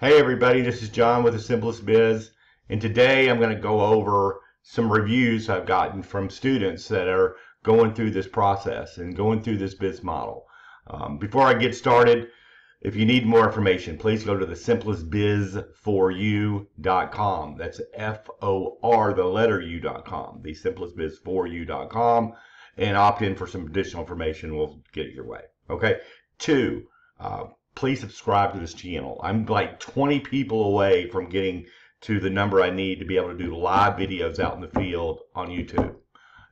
Hey everybody, this is John with the Simplest Biz, and today I'm going to go over some reviews I've gotten from students that are going through this process and going through this biz model. Before I get started, if you need more information, please go to the simplestbiz4u.com. That's F-O-R, the letter U.com, the simplestbiz4u.com, and opt in for some additional information. We'll get it your way. Okay. Two, please subscribe to this channel. I'm like 20 people away from getting to the number I need to be able to do live videos out in the field on YouTube.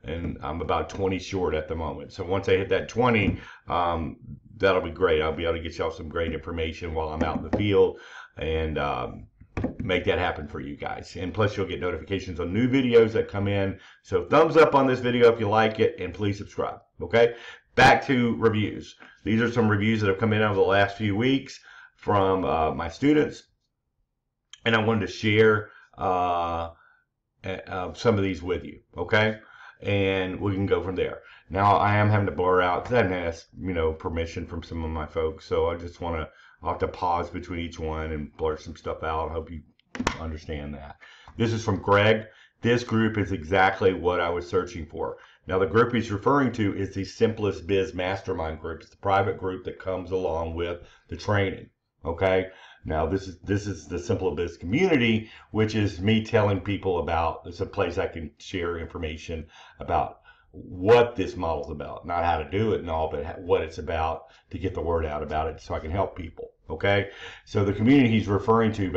And I'm about 20 short at the moment. So once I hit that 20, that'll be great. I'll be able to get y'all some great information while I'm out in the field and make that happen for you guys. And plus you'll get notifications on new videos that come in. So thumbs up on this video if you like it, and please subscribe. Okay, back to reviews. These are some reviews that have come in over the last few weeks from my students, and I wanted to share some of these with you. Okay, and we can go from there. Now I am having to blur out, because I haven't asked, permission from some of my folks, so I just want to, I'll have to pause between each one and blur some stuff out. I hope you understand that. This is from Greg. This group is exactly what I was searching for. Now the group he's referring to is the Simplest Biz Mastermind group. It's the private group that comes along with the training. Okay. Now this is the Simplest Biz community, which is me telling people about. It's a place I can share information about what this model is about, not how to do it and all, but what it's about, to get the word out about it so I can help people. Okay. So the community he's referring to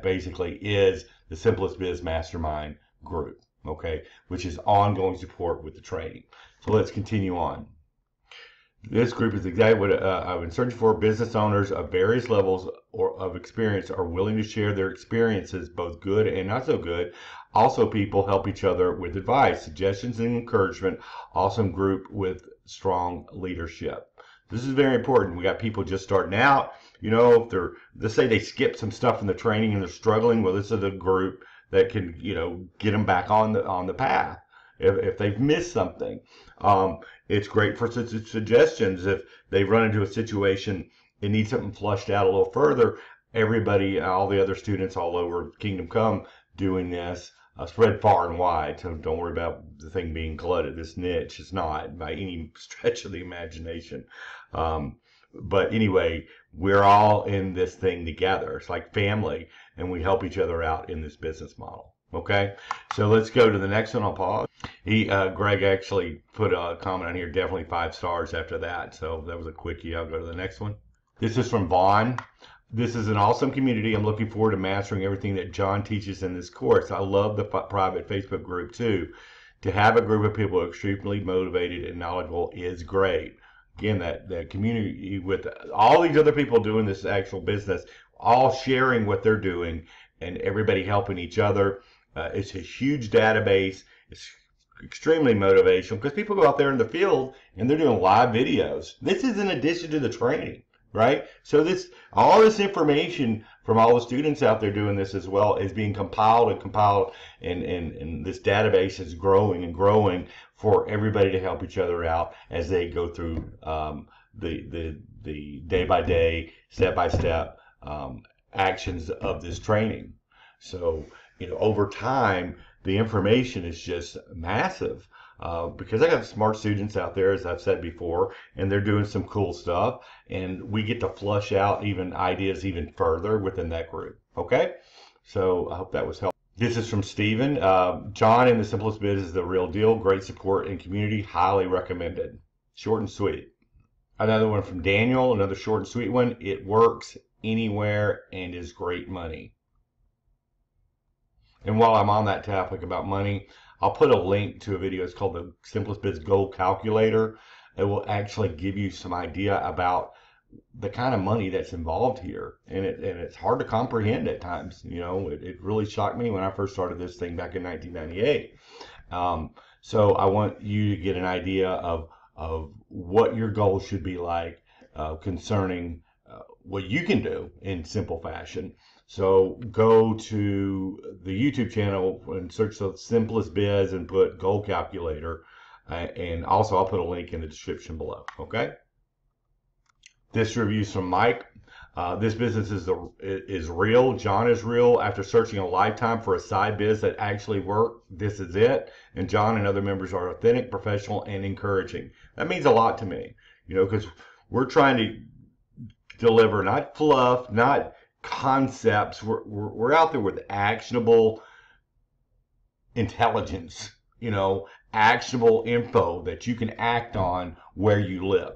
basically is the Simplest Biz Mastermind group. Okay, which is ongoing support with the training. So let's continue on. This group is exactly what I've been searching for. Business owners of various levels of experience are willing to share their experiences, both good and not so good. Also, people help each other with advice, suggestions, and encouragement. Awesome group with strong leadership. This is very important. We got people just starting out. If they're, let's say they skip some stuff in the training and they're struggling, well, this is a group that can, get them back on the path if they've missed something. It's great for suggestions if they run into a situation and need something flushed out a little further. Everybody, all the other students all over Kingdom Come doing this, spread far and wide. So don't worry about the thing being glutted. This niche is not by any stretch of the imagination. But anyway, we're all in this thing together. It's like family, and we help each other out in this business model. Okay, so let's go to the next one. I'll pause. Greg actually put a comment on here, definitely 5 stars after that. So that was a quickie. I'll go to the next one. This is from Vaughn. This is an awesome community. I'm looking forward to mastering everything that John teaches in this course. I love the private Facebook group too. To have a group of people extremely motivated and knowledgeable is great. Again, that community with all these other people doing this actual business, all sharing what they're doing and everybody helping each other. It's a huge database. It's extremely motivational because people go out there in the field and they're doing live videos. This is in addition to the training, right? So all this information from all the students out there doing this as well is being compiled, and this database is growing and growing for everybody to help each other out as they go through the day-by-day, step-by-step actions of this training. So, over time, the information is just massive because I got smart students out there, as I've said before, and they're doing some cool stuff, and we get to flush out even ideas even further within that group. Okay, so I hope that was helpful. This is from Steven. John in the Simplest Biz is the real deal. Great support and community. Highly recommended. Short and sweet. Another one from Daniel. Another short and sweet one. It works anywhere and is great money. And while I'm on that topic about money, I'll put a link to a video. It's called the Simplest Biz Goal Calculator. It will actually give you some idea about the kind of money that's involved here, and it's hard to comprehend at times. It really shocked me when I first started this thing back in 1998. So I want you to get an idea of what your goals should be like concerning what you can do in simple fashion. So go to the YouTube channel and search the Simplest Biz and put Goal Calculator, and also I'll put a link in the description below. Okay. This review is from Mike. This business is real. John is real. After searching a lifetime for a side biz that actually worked, this is it. And John and other members are authentic, professional, and encouraging. That means a lot to me, because we're trying to deliver not fluff, not concepts. We're out there with actionable intelligence, actionable info that you can act on where you live.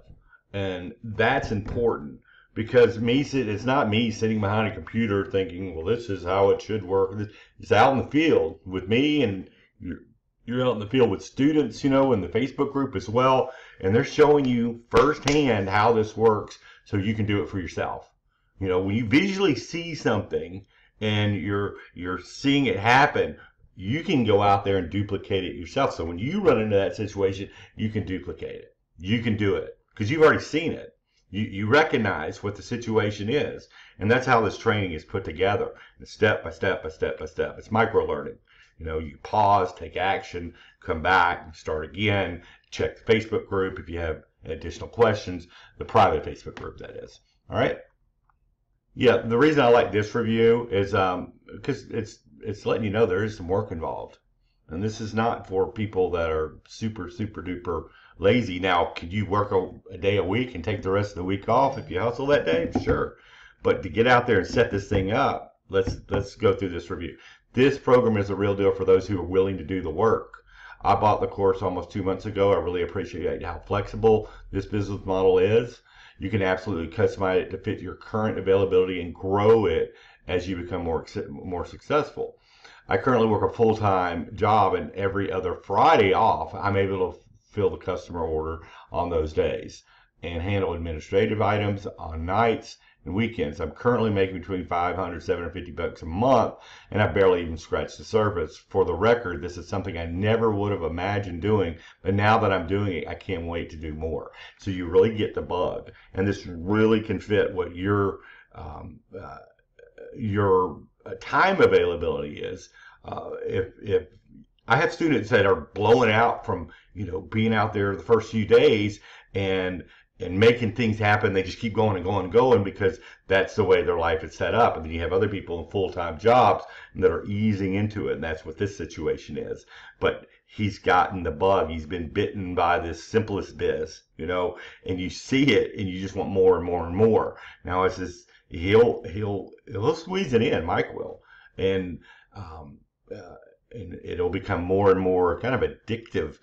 And that's important. Because it's not me sitting behind a computer thinking, well, this is how it should work. It's out in the field with me, and you're out in the field with students, in the Facebook group as well. And they're showing you firsthand how this works so you can do it for yourself. When you visually see something and you're seeing it happen, you can go out there and duplicate it yourself. So when you run into that situation, you can duplicate it. You can do it because you've already seen it. You recognize what the situation is, and that's how this training is put together, step by step by step by step. It's micro learning. You pause, take action, come back, start again, check the Facebook group if you have additional questions, the private Facebook group, that is. All right. Yeah, the reason I like this review is because it's letting you know there is some work involved. And this is not for people that are super, super duper lazy. Now, could you work a day a week and take the rest of the week off if you hustle that day? Sure. But to get out there and set this thing up, let's go through this review. This program is a real deal for those who are willing to do the work. I bought the course almost 2 months ago. I really appreciate how flexible this business model is. You can absolutely customize it to fit your current availability and grow it as you become more successful. I currently work a full-time job, and every other Friday off, I'm able to fill the customer order on those days and handle administrative items on nights and weekends. I'm currently making between $500 and $750 a month, and I barely even scratched the surface. For the record, this is something I never would have imagined doing, but now that I'm doing it, I can't wait to do more. So you really get the bug, and this really can fit what your time availability is. If I have students that are blowing out from being out there the first few days and making things happen, they just keep going and going and going because that's the way their life is set up. And then you have other people in full-time jobs that are easing into it, and that's what this situation is. But he's gotten the bug. He's been bitten by this Simplest Biz, and you see it and you just want more and more and more. Now it's this. He'll squeeze it in, Mike will, and it'll become more and more kind of addictive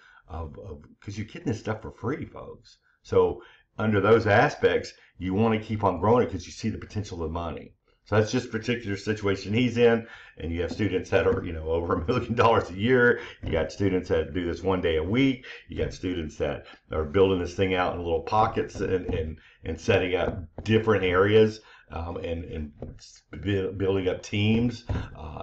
because you're getting this stuff for free, folks. So under those aspects, you want to keep on growing it because you see the potential of the money. So that's just a particular situation he's in, and you have students that are over $1 million a year. You got students that do this 1 day a week. You got students that are building this thing out in little pockets and setting up different areas. And building up teams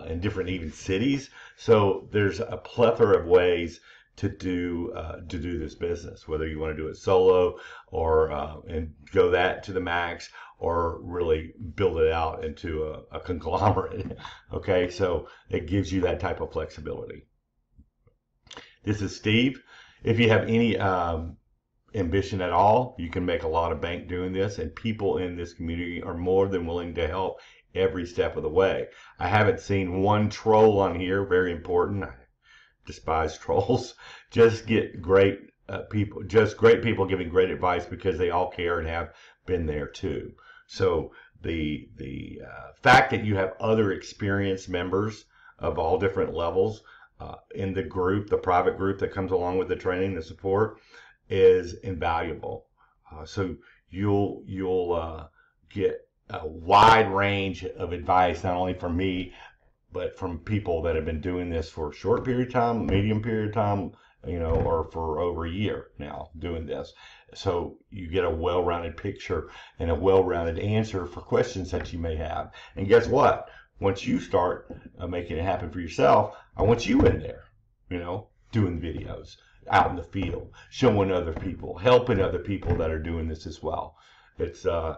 in different even cities. So there's a plethora of ways to do this business, whether you want to do it solo or and go that to the max, or really build it out into a conglomerate. Okay, so it gives you that type of flexibility. This is Steve. If you have any ambition at all, you can make a lot of bank doing this, and people in this community are more than willing to help every step of the way. I haven't seen one troll on here. Very important. I despise trolls. Just get great people, just great people giving great advice because they all care and have been there too. So the fact that you have other experienced members of all different levels in the group, the private group that comes along with the training, the support, is invaluable. So you'll get a wide range of advice, not only from me, but from people that have been doing this for a short period of time, medium period of time, or for over a year now doing this. So you get a well-rounded picture and a well-rounded answer for questions that you may have. And guess what? Once you start making it happen for yourself, I want you in there, doing videos out in the field, showing other people, helping other people that are doing this as well. It's we're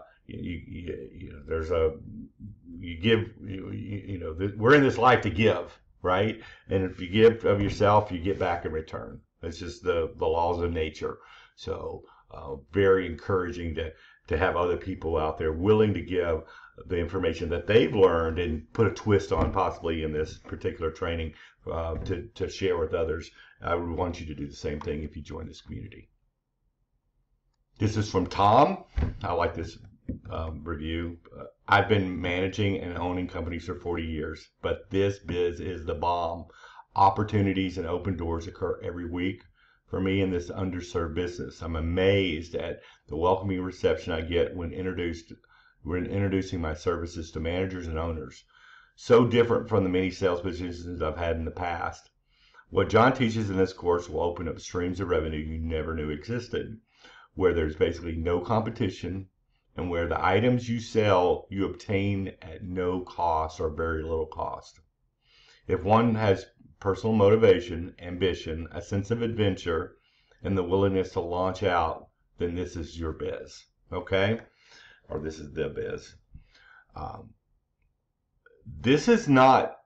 in this life to give, right? And if you give of yourself, you get back in return. It's just the laws of nature. So very encouraging to to have other people out there willing to give the information that they've learned and put a twist on possibly in this particular training to share with others. I would want you to do the same thing if you join this community. This is from Tom. I like this review. I've been managing and owning companies for 40 years, but this biz is the bomb. Opportunities and open doors occur every week for me in this underserved business. I'm amazed at the welcoming reception I get when introducing my services to managers and owners. So different from the many sales positions I've had in the past. What John teaches in this course will open up streams of revenue you never knew existed, where there's basically no competition, and where the items you sell you obtain at no cost or very little cost. If one has personal motivation, ambition, a sense of adventure, and the willingness to launch out, then this is your biz, okay? Or this is the biz. This is not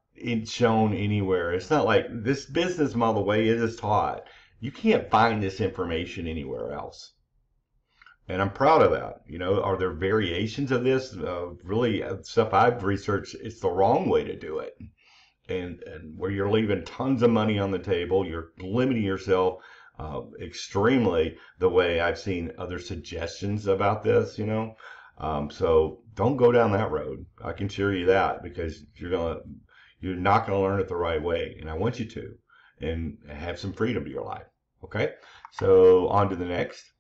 shown anywhere. It's not like this business model, the way it is taught. You can't find this information anywhere else. And I'm proud of that. You know, are there variations of this? Really, stuff I've researched, it's the wrong way to do it. And where you're leaving tons of money on the table, you're limiting yourself extremely, the way I've seen other suggestions about this, you know. So don't go down that road. I can assure you that, because you're not gonna learn it the right way. And I want you to, and have some freedom to your life. Okay, so on to the next.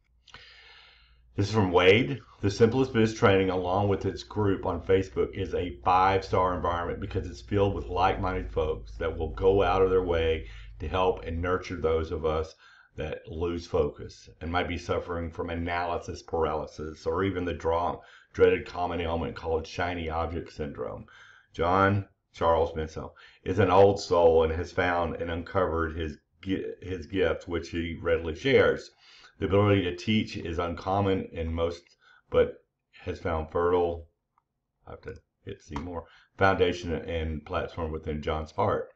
This is from Wade. The Simplest Biz training, along with its group on Facebook, is a 5-star environment because it's filled with like-minded folks that will go out of their way to help and nurture those of us that lose focus and might be suffering from analysis paralysis, or even the dreaded common ailment called shiny object syndrome. John Charles Minso is an old soul and has found and uncovered his gift, which he readily shares. The ability to teach is uncommon in most, but has found fertile, I have to hit see more, foundation and platform within John's heart.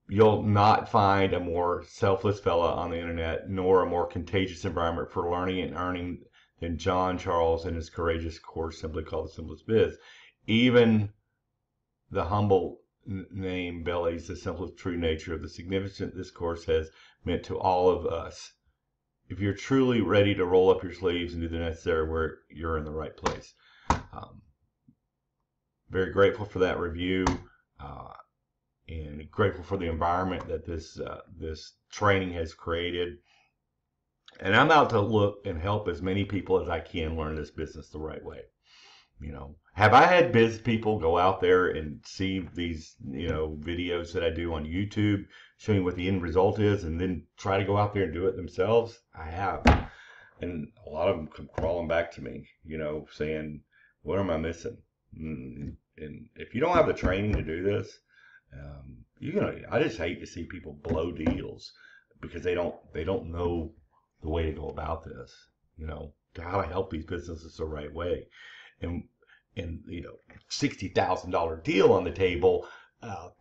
You'll not find a more selfless fella on the internet, nor a more contagious environment for learning and earning than John Charles and his courageous course simply called The Simplest Biz. Even the humble name belies the simple true nature of the significance this course has meant to all of us. If you're truly ready to roll up your sleeves and do the necessary work, you're in the right place. Very grateful for that review, and grateful for the environment that this training has created. And I'm out to look and help as many people as I can learn this business the right way. You know, have I had biz people go out there and see these, you know, videos that I do on YouTube showing what the end result is, and then try to go out there and do it themselves? I have. And a lot of them come crawling back to me, you know, saying, what am I missing? And if you don't have the training to do this, I just hate to see people blow deals because they don't know the way to go about this, you know, to how to help these businesses the right way. And you know, $60,000 deal on the table,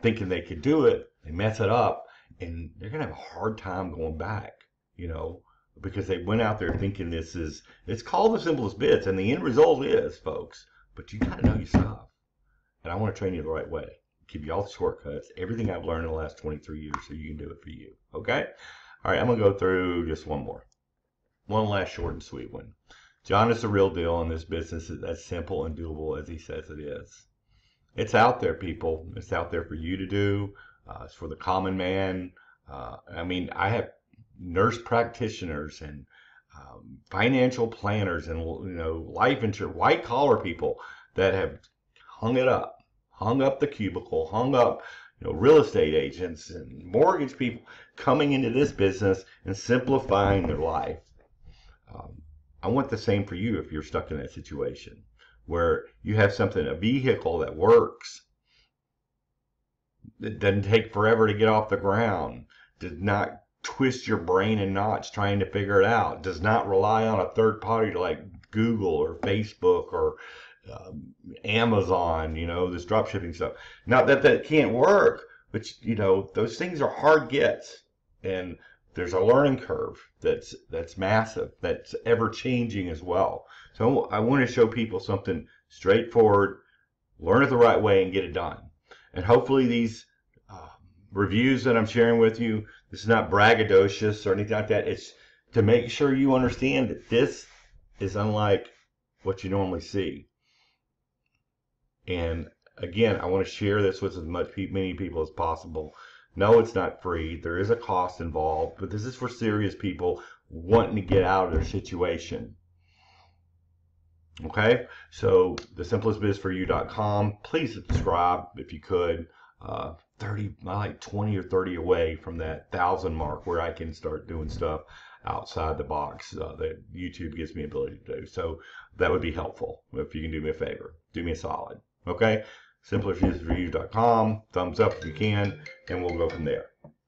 thinking they could do it, they mess it up, and they're gonna have a hard time going back, you know, because they went out there thinking it's called The Simplest Biz, and the end result is, folks, but you gotta know your stuff. And I want to train you the right way, give you all the shortcuts, everything I've learned in the last 23 years, so you can do it for you. Okay? All right, I'm gonna go through just one last short and sweet one. John is the real deal, and this business is as simple and doable as he says it is. It's out there, people. It's out there for you to do. It's for the common man. I mean, I have nurse practitioners and financial planners and, you know, life insurance, white collar people that have hung up the cubicle, hung up, you know, real estate agents and mortgage people coming into this business and simplifying their life. I want the same for you if you're stuck in that situation where you have something, a vehicle that works, that doesn't take forever to get off the ground, does not twist your brain in knots trying to figure it out, does not rely on a third party like Google or Facebook or Amazon, you know, this drop shipping stuff. Not that that can't work, but, you know, those things are hard gets. And there's a learning curve that's massive, that's ever changing as well. So I want to show people something straightforward, learn it the right way, and get it done. And hopefully these reviews that I'm sharing with you, this is not braggadocious or anything like that. It's to make sure you understand that this is unlike what you normally see. And again, I want to share this with as many people as possible. No, it's not free. There is a cost involved, but this is for serious people wanting to get out of their situation. Okay, so the simplestbizforyou.com. Please subscribe if you could. 30, I like 20 or 30 away from that 1,000 mark where I can start doing stuff outside the box that YouTube gives me ability to do. So that would be helpful if you can do me a favor. Do me a solid. Okay, simplestbizforyou.com. Thumbs up if you can, and we'll go from there.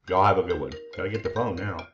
Y'all have a good one. Gotta get the phone now.